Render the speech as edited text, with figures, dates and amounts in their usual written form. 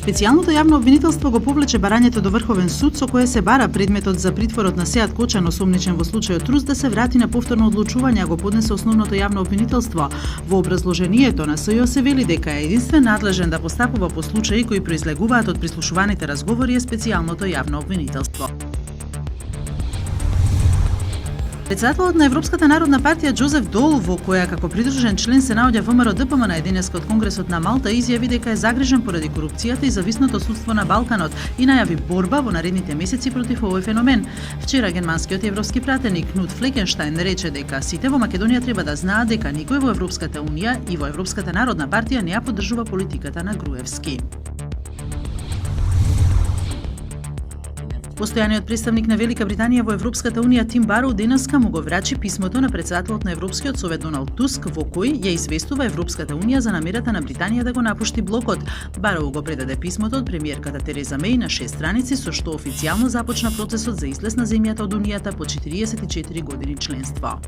Специјалното јавно обвинителство го повлече барањето до Врховен суд со кое се бара предметот за притворот на Сеат Кочан, осомничен во случајот Рус, да се врати на повторно одлучување, а го поднесе основното јавно обвинителство. Во образложението на СЈО се вели дека е единствен надлежен да постапува по случаи кои произлегуваат од прислушуваните разговори е специјалното јавно обвинителство. Председателот на Европската народна партија Џозеф Дол, во која како придружен член се наоѓа ВМРО-ДПМ на единеска од Конгресот на Малта, изјави дека е загрижен поради корупцијата и зависното судство на Балканот и најави борба во наредните месеци против овој феномен. Вчера германскиот европски пратеник Кнут Флекенштајн рече дека сите во Македонија треба да знаат дека никој во Европската унија и во Европската народна партија не ја поддржува политиката на Груевски. Постојаниот представник на Велика Британија во Европската унија Тим Бароу денеска му го врачи писмото на председателот на Европскиот совет Доналд Туск, во кој ја известува Европската унија за намерата на Британија да го напушти блокот. Бароу го предаде писмото од премиерката Тереза Меј на 6 страници, со што официјално започна процесот за излез на земјата од унијата по 44 години членство.